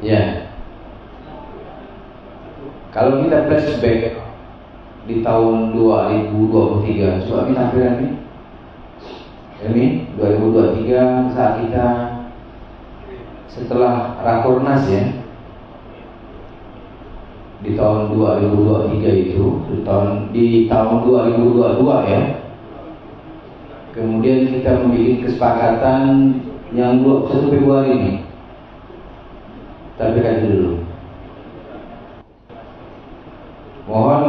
Ya, kalau kita flashback di tahun 2023, coba kita tampilkan ini 2023 saat kita setelah Rakornas ya, di tahun 2023 itu, di tahun 2022 ya. Kemudian kita membuat kesepakatan yang 21 Februari ini. Tampilkan dulu. Mohon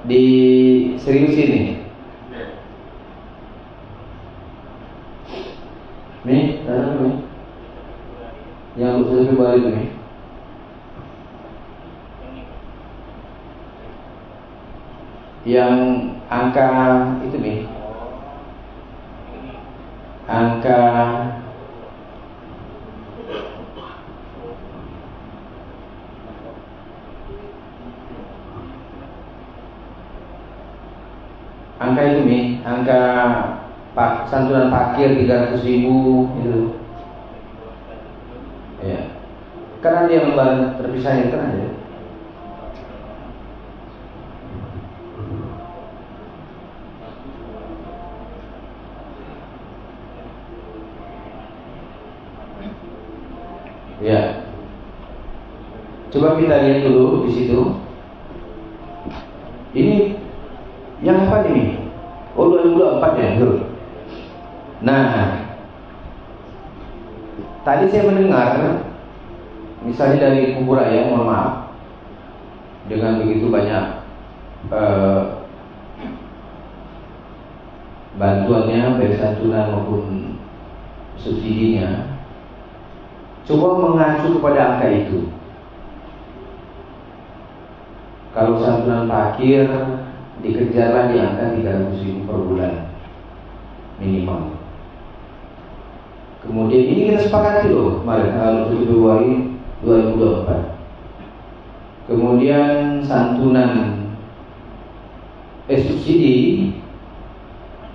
di serius ini. Nih, nih. Yang 21 Februari ini. Yang angka itu nih, angka itu nih, angka santunan parkir 300.000 itu ya, karena dia lembaran terpisahnya kan aja. Ya, coba kita lihat dulu di situ. Ini yang apa ini? Oh, 2024 ya, dulu. Nah, tadi saya mendengar, misalnya dari Kuburaya, mohon maaf, dengan begitu banyak bantuannya, baik santunan maupun subsidinya, coba mengacu kepada angka itu. Kalau santunan parkir dikejarlah di angka 300.000 per bulan minimal. Kemudian ini kita sepakati loh kemarin tanggal 1 Februari 2024. Kemudian santunan subsidi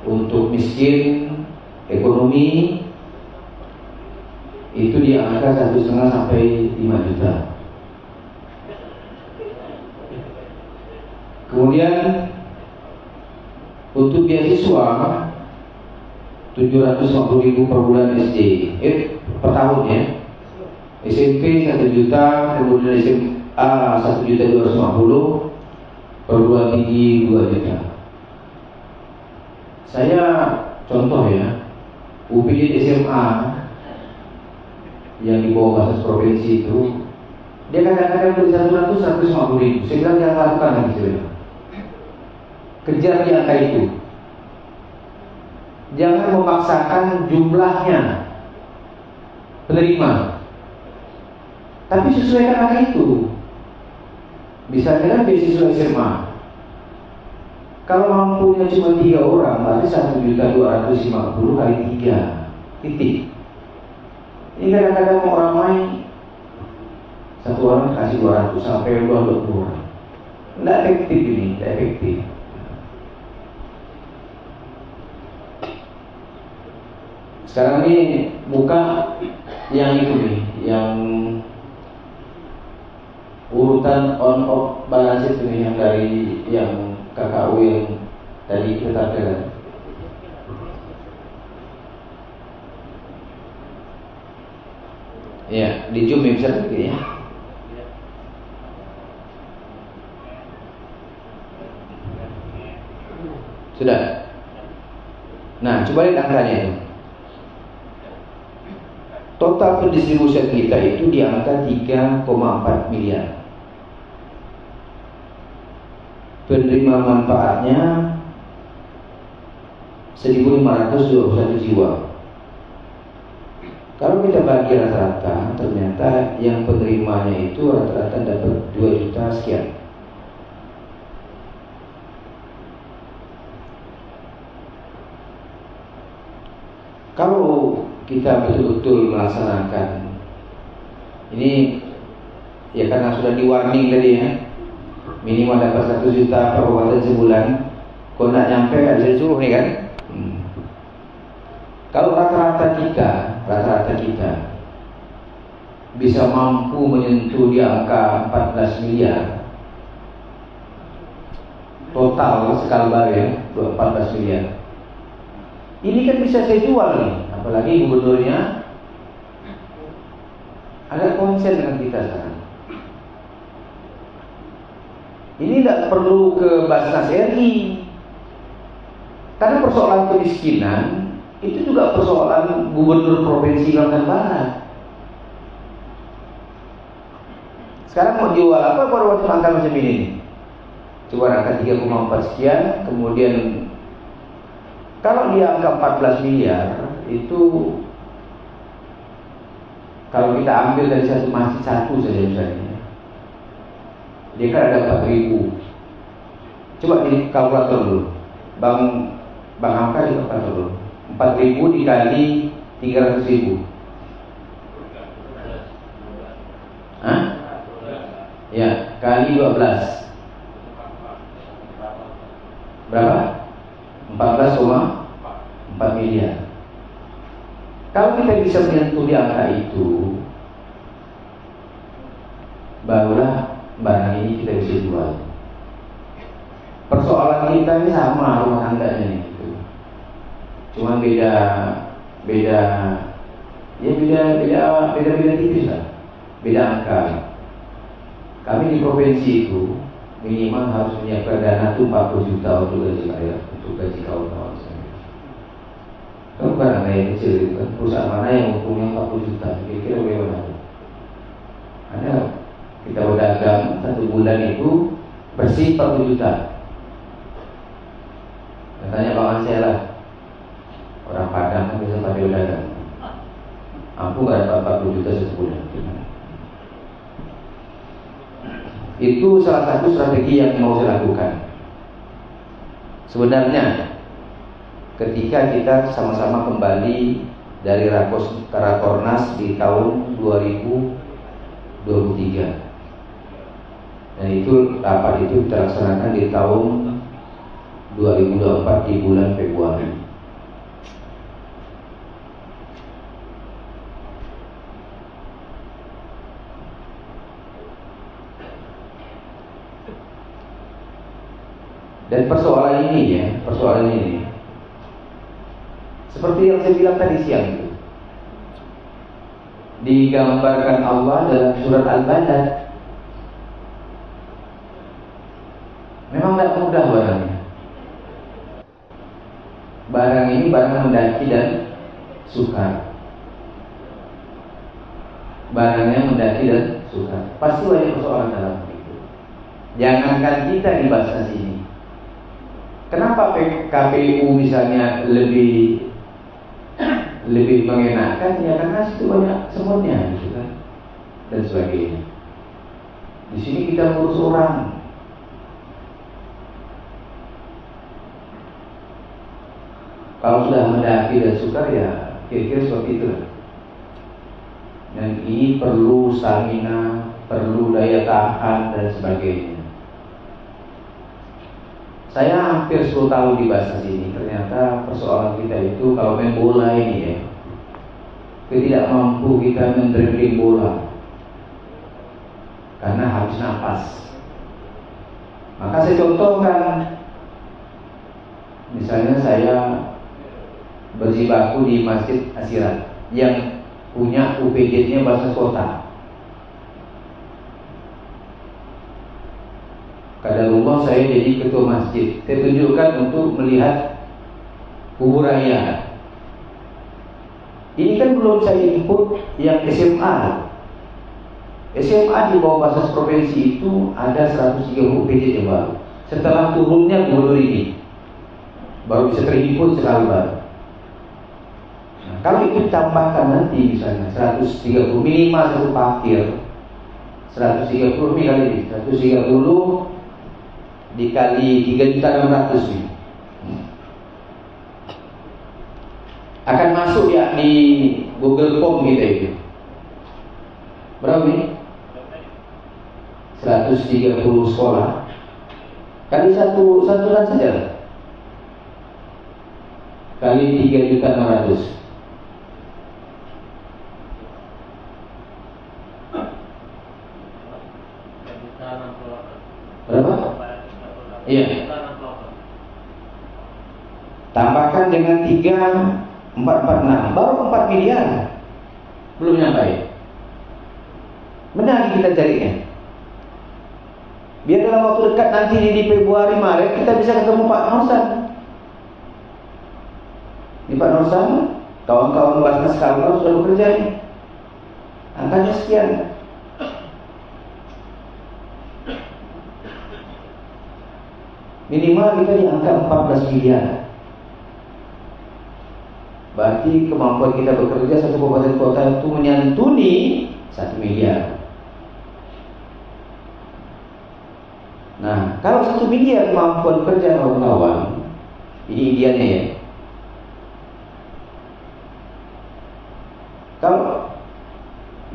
untuk miskin ekonomi itu di angka 1,5 sampai 5 juta. Kemudian untuk beasiswa 750.000 per bulan SD, per tahun ya. SMP 1 juta, kemudian SMA 1.250.000, perguruan tinggi 2 juta. Saya contoh ya, UPD SMA yang di bawah batas provinsi itu, dia kadang-kadang beri santunan itu 150.000. Saya bilang jangan lakukan lagi sebenarnya. Kejar di angka itu. Jangan memaksakan jumlahnya penerima, tapi sesuaikan angka itu. Misalnya kan beasiswa SMA, kalau mampunya cuma 3 orang, berarti 1.250.000 kali 3 titik. Ini kadang-kadang mau ramai, 1 orang kasih 200 sampai 20 orang. Tidak efektif ini, tidak efektif. Sekarang ini buka yang itu nih, yang urutan on off balance itu nih, yang dari yang KKU yang tadi kita tampilkan. Ya, di zoom ya, bisa lagi ya. Sudah. Nah, coba lihat angkanya itu. Total pendistribusian kita itu di angka 3,4 miliar. Penerima manfaatnya 1.521 jiwa. Kalau kita bagi rata-rata, ternyata yang penerimanya itu rata-rata dapat 2 juta sekian. Kalau kita betul-betul melaksanakan ini, ya karena sudah di warning tadi ya, minimal dapat 1 juta per kabupaten sebulan. Kalau tidak nyampe ada disuruh nih kan. Kalau rata-rata kita bisa mampu menyentuh di angka 14 miliar total Kalbar ya, 14 miliar. Ini kan bisa saya jual nih, apalagi gubernurnya agak konsen dengan kita sekarang. Ini tidak perlu ke Basnas RI, karena persoalan kemiskinan itu juga persoalan gubernur provinsi Kalimantan Barat. Sekarang mau jual apa pada waktu angka macam ini? Coba angka 3,4 sekian, kemudian kalau di angka 14 miliar itu, kalau kita ambil dari satu masjid satu saja misalnya, dia kan ada 4.000. Coba di kalkulator dulu, Bang Angka di kalkulator dulu. 4.000 dikali 300.000. Hah? Ya, kali 12. Berapa? 14,4 miliar. Kalau kita bisa menyentuh di angka itu, barulah barang ini kita bisa jual. Persoalan kita ini sama rumah tangganya itu, cuma beda tipis lah, beda angka. Kami di provinsi itu minimal harus menyiapkan dana itu 40 juta untuk gaji saya, untuk gaji kawan-kawan saya. Kan bukan angka yang kecil itu kan. Perusahaan mana yang untungnya 40 juta? Kira-kira bagaimana? Ada kita berdagang 1 bulan itu bersih 40 juta. Katanya Bang Ansel lah, orang Padang kan bisa pada berdagang. Aku nggak dapat 40 juta sebulan. Itu salah satu strategi yang mau saya lakukan. Sebenarnya ketika kita sama-sama kembali dari Rakornas di tahun 2023, dan itu rapat itu kita laksanakan di tahun 2024 di bulan Februari. Dan persoalan ini seperti yang saya bilang tadi siang itu, digambarkan Allah dalam surat Al-Balad. Memang tidak mudah barangnya. Barang ini barang mendaki dan sukar. Barangnya mendaki dan sukar. Pasti banyak persoalan dalam itu. Jangankan kita di bahasa sini. Kenapa KPU misalnya lebih mengenakan? Ya karena situ banyak semutnya, gitu kan, dan sebagainya. Di sini kita ngurus orang. Kalau sudah mendaki dan sukar ya kira-kira seperti itu. Dan ini perlu stamina, perlu daya tahan dan sebagainya. Saya hampir 10 tahun di bahasa sini. Ternyata persoalan kita itu kalau main bola ini ya, tidak mampu kita mendribbling bola karena habis nafas. Maka saya contohkan, misalnya saya berjibaku di Masjid Asirat yang punya UPJ-nya bahasa kota. Qadarullah saya jadi ketua masjid. Saya tunjukkan untuk melihat kubur raya. Ini kan belum saya input yang SMA. SMA di bawah Basnas provinsi itu ada 130 PJ yang baru. Setelah turunnya gubernur ini, baru bisa terinput sekali baru. Nah, kalau itu ditambahkan nanti misalnya 130 minimal satu parkir, 130 kali 130 dikali 3.600.000 akan masuk ya di Google Form kita itu. Berapa ini? 130 sekolah kali satu bulan saja, kali 3.600.000. Berapa? Iya. Tambahkan dengan 3,446, baru 4 miliar. Belum nyampe. Benar kita carinya. Biar dalam waktu dekat nanti di Februari Maret kita bisa ketemu Pak Norsan. Ini Pak Norsan, kawan-kawan Basnas Kalbar sudah bekerja ini. Angkanya sekian. Minimal kita di angka 14 miliar. Berarti kemampuan kita bekerja satu kabupaten kota itu menyantuni 1 miliar. Nah, kalau 1 miliar kemampuan kerja kawan-kawan, ini idealnya ya. Kalau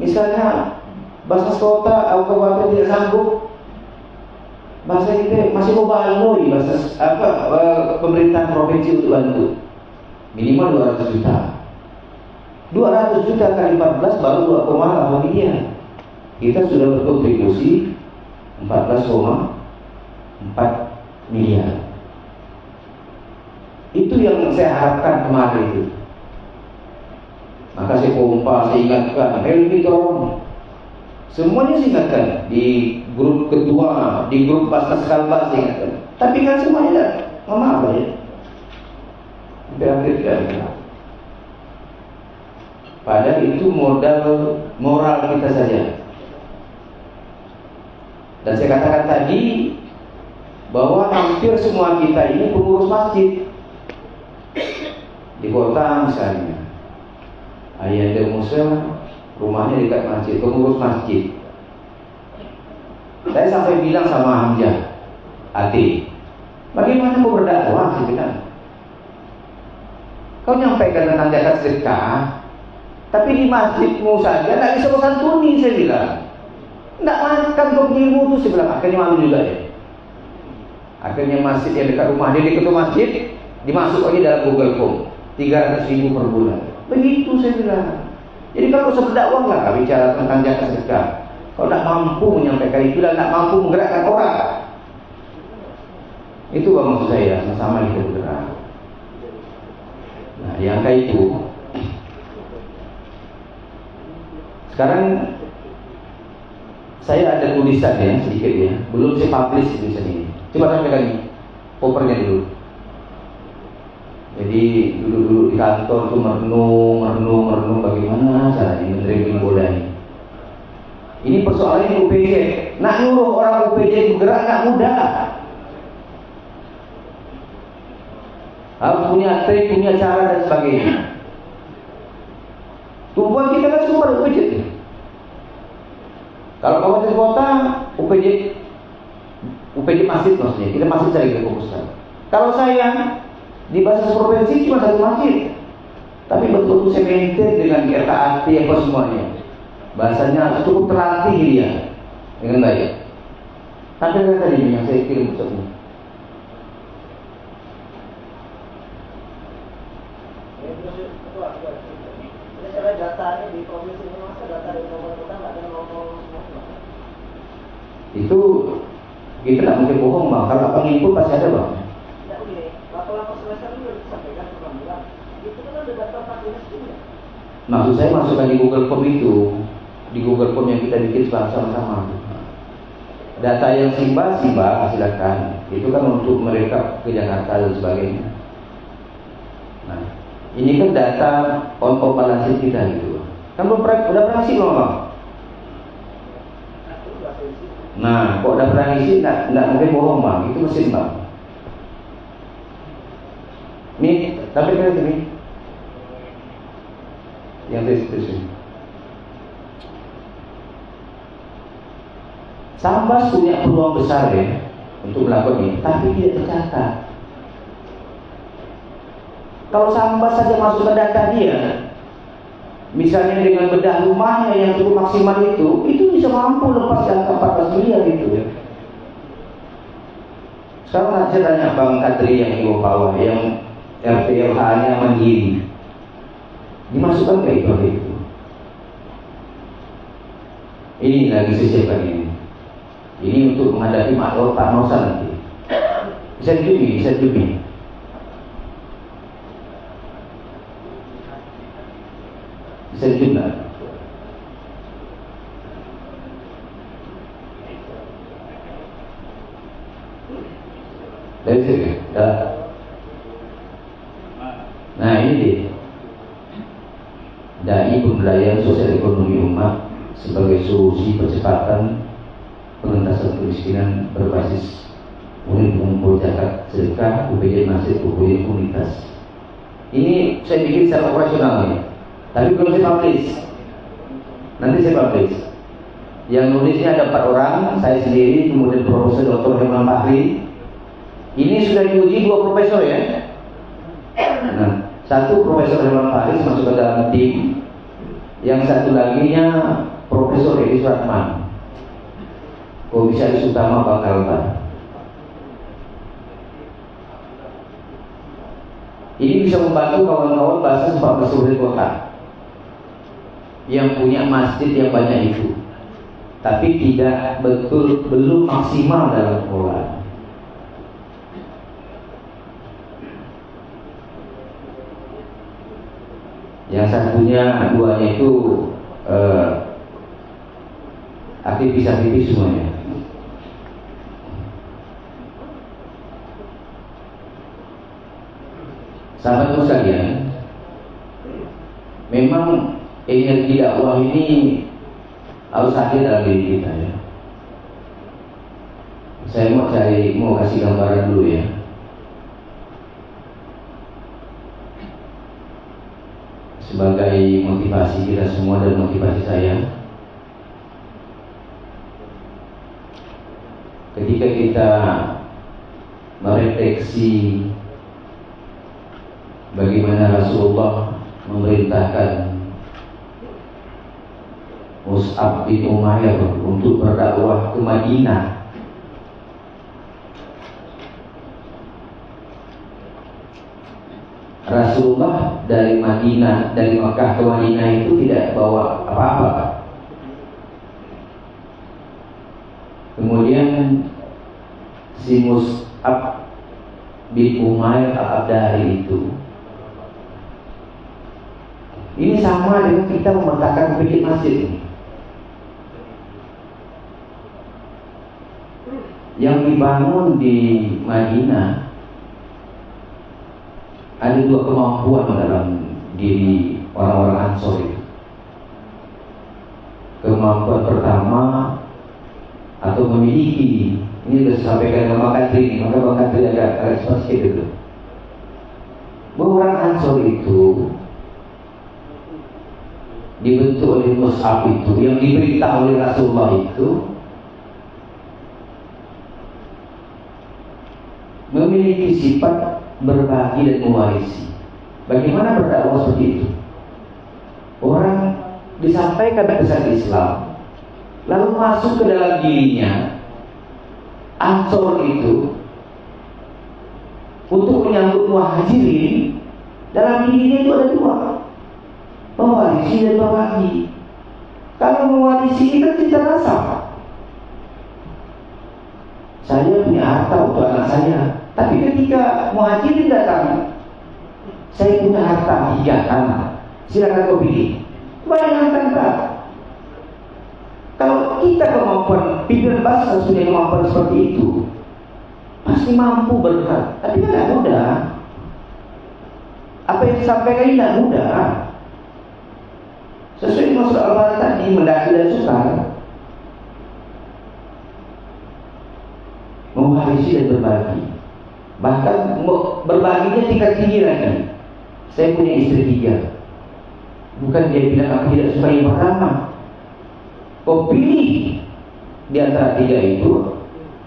misalnya Basnas kota atau kabupaten tidak sanggup, bahasa kita masih mau baloi bahasa pemerintahan provinsi untuk bantu. Minimal 200 juta. 200 juta kali 14 baru 2,8 miliar. Kita sudah berkontribusi 14,4 miliar. Itu yang saya harapkan kemarin itu. Maka saya pompa, saya ingatkan, Helmi tolong. Semuanya saya ingatkan di grup ketua, di grup Basnas Kalbar saya ingatkan. Tapi kan semuanya maaf ya. Hampir tidak ada. Padahal itu modal moral kita saja. Dan saya katakan tadi bahwa hampir semua kita ini pengurus masjid. Di kota misalnya, Ayanda Musa rumahnya dekat masjid, pengurus masjid. Saya sampai bilang sama Hamzah, Ati, bagaimana kau berdakwah? Saya bilang, kau nyampaikan tentang zakat sedekah, tapi di masjidmu saja tidak bisa kau santuni. Saya bilang, tidak makan kau ilmu itu. Saya bilang, akhirnya malu juga ya. Akhirnya masjid yang dekat rumah dia, ketua masjid, dimasuk aja dalam Google Form, 300.000 per bulan. Begitu saya bilang. Jadi kalau usah berdakwah lah bicara tentang zakat sedekah. Kalau tidak mampu menyampaikan itu dan tidak mampu menggerakkan orang, itu maksud saya, sama-sama kita bergerak. Nah, yang kayak itu. Sekarang saya ada tulisan ya sedikit ya, belum saya publish tulisan ini. Coba saya pegang popernya dulu. Jadi dulu di kantor tuh merenung bagaimana caranya menerima bola ini. Ini persoalannya UPJ. Nak nyuruh orang UPJ bergerak nggak mudah. Harus punya trik, punya cara dan sebagainya. Tumpuan kita kan semua ada UPJ. Kalau kabupaten kota, UPJ masjid maksudnya. Kita masjid cari ke fokuskan. Kalau saya di basis provinsi cuma satu masjid, tapi betul-betul saya maintain dengan RKAT apa semuanya. Bahasanya cukup terlatih dia dengan baik. Tapi tadi yang saya kirim semua. Itu kita tidak mungkin bohong bang. Kalau apa input pasti ada bang. Maksud saya masukkan di Google Form itu, di Google Form yang kita bikin sama-sama. Data yang simba silakan. Itu kan untuk mereka ke Jakarta dan sebagainya. Nah, ini kan data on populasi kita gitu. Kan udah pernah isi belum bang? Nah, kok udah pernah isi, nggak mungkin bohong bang. Itu mesin bang. Nih, tapi kan ini yang ini. Sambas punya peluang besar ya untuk melakukan ini, tapi tidak tercatat. Kalau Sambas saja masuk ke data dia, misalnya dengan bedah rumahnya yang cukup maksimal itu bisa mampu lepas angka 14 miliar itu ya. Sekarang saya tanya Bang Kadri yang di bawah, yang RPLH-nya mandiri, dimasukkan ke itu. Ini lagi saya siapkan ini. Ini untuk menghadapi Pak Nosa nanti. Bisa dijubi. Bisa juga. Dari sini, nah ini dia. Dai pemberdayaan sosial ekonomi umat sebagai solusi percepatan pengentasan kemiskinan berbasis unit pengumpul zakat, sedekah, UPJ masjid, UPJ komunitas. Ini saya bikin secara operasionalnya, tapi belum saya publish. Nanti saya publish. Yang nulisnya ada 4 orang, saya sendiri, kemudian Profesor Dr. Herman Fahri. Ini sudah diuji 2 profesor ya. Nah, 1 Profesor Herman Fahri masuk ke dalam tim. Yang satu laginya Profesor Edi Suratman, Komisaris Utama Bank Kalbar. Ini bisa membantu kawan-kawan bahasa 14 kabupaten kota yang punya masjid yang banyak itu, tapi tidak belum maksimal dalam pengelolaan. Yang satunya, 2-nya itu aktivis semuanya. Sahabat sekalian, memang energi dakwah ini harus hadir dalam diri kita ya. Saya mau kasih gambaran dulu ya. Sebagai motivasi kita semua dan motivasi saya, ketika kita merefleksi bagaimana Rasulullah memerintahkan Mus'ab bin Umair untuk berdakwah ke Madinah, Rasulullah dari Makkah ke Madinah itu tidak bawa apa-apa. Kemudian si Mus'ab bin Umair al-Abdari itu, ini sama dengan kita memetakan bikin masjid ini. Yang dibangun di Madinah ada 2 kemampuan dalam diri orang-orang Ansor itu. Kemampuan pertama atau memiliki, ini sudah disampaikan sama Bang Kadri, maka Bang Kadri agak respons gitu. Bahwa orang Ansor itu dibentuk oleh Mus'ab itu, yang diberitahu oleh Rasulullah itu memiliki sifat berbagi dan mewarisi. Bagaimana berdakwah seperti itu? Orang disampaikan pesan Islam, lalu masuk ke dalam dirinya Ansor itu untuk menyambut muhajirin. Dalam dirinya itu ada 2, mewarisi dan berbagi. Kalau mewarisi kita cinta rasa, saya punya harta untuk anak saya, tapi ketika muhajirin datang, saya punya harta 3 tanah, silakan kau pilih. Bayangkan tanpa. Kalau kita kemampuan pimpinan bangsa harus punya kemampuan seperti itu, pasti mampu bergerak. Tapi kan tidak mudah. Apa yang disampaikan ini tidak mudah. Sesuai dengan surah Al-Baqarah tadi, mendaki dan sukar, mewarisi dan berbagi. Bahkan berbaginya tingkat tinggi lagi. Saya punya istri 3. Bukan dia bilang aku tidak suka yang pertama. Kau pilih di antara 3 itu,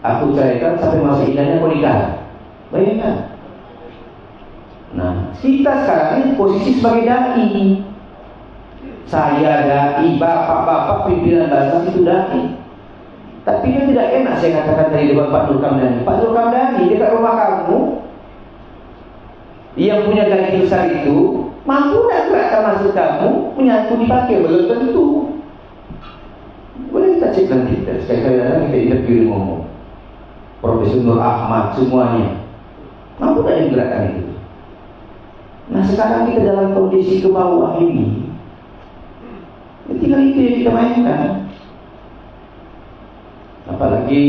aku ceraikan sampai masa indahnya kau nikah. Bayangkan. Nah, kita sekarang ini posisi sebagai dai. Saya dai, bapak-bapak pimpinan bangsa itu dai. Tapi kan tidak enak saya katakan tadi depan Pak Nur Kamdani. Pak Nur Kamdani dekat rumah kamu yang punya gaji besar itu, mampu tak gerakkan maksud kamu menyatu dipakai? Belum tentu. Boleh kita cek nanti, sekali lagi kita interview ngomong Profesor Nur Ahmad semuanya mampu tidak menggerakkan itu. Nah sekarang kita dalam kondisi ke bawah ini, tinggal itu yang kita mainkan. Apalagi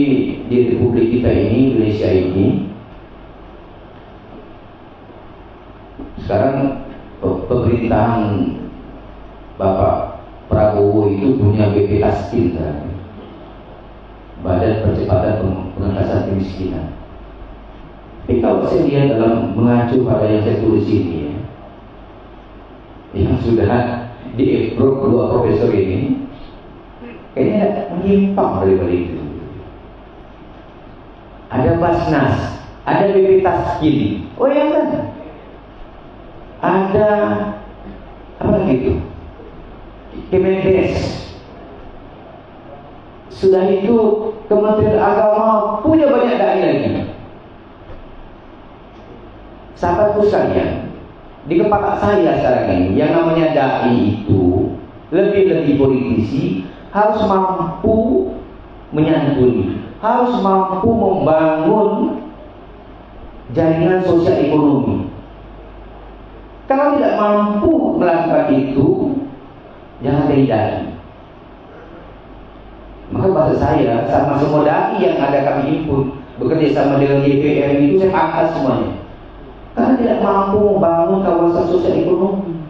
di Republik kita ini, Indonesia ini, sekarang pemerintahan Bapak Prabowo itu punya BP Taskin, Badan Percepatan Pengentasan Kemiskinan. Tapi kalau saya lihat dalam mengacu pada yang saya tulis ini, yang sudah di-approve dua profesor ini, kayaknya menyimpang daripada itu. Ada Basnas, ada BP Taskin, oh ya kan? Ada apa lagi itu? Kemendes. Sudah itu Kementerian Agama punya banyak dai lagi. Sahabatku sekalian, di kepala saya sekarang ini yang namanya dai itu lebih-lebih politisi harus mampu menyantuni, harus mampu membangun jaringan sosial ekonomi. Kalau tidak mampu melakukan itu, jangan jadi dai. Maka bahasa saya sama semua dai yang ada kami himpun bekerja sama dengan DPR itu saya angkat semuanya. Karena tidak mampu membangun kawasan sosial ekonomi.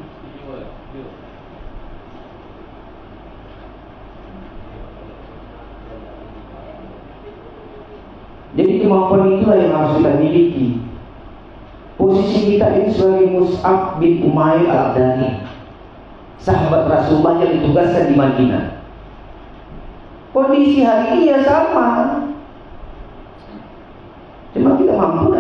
Jadi kemampuan itulah yang harus kita miliki. Posisi kita ini sebagai Mus'ab bin Umair al-Adani, sahabat Rasulullah yang ditugaskan di Madinah. Kondisi hari ini ya sama. Cuma kita mampu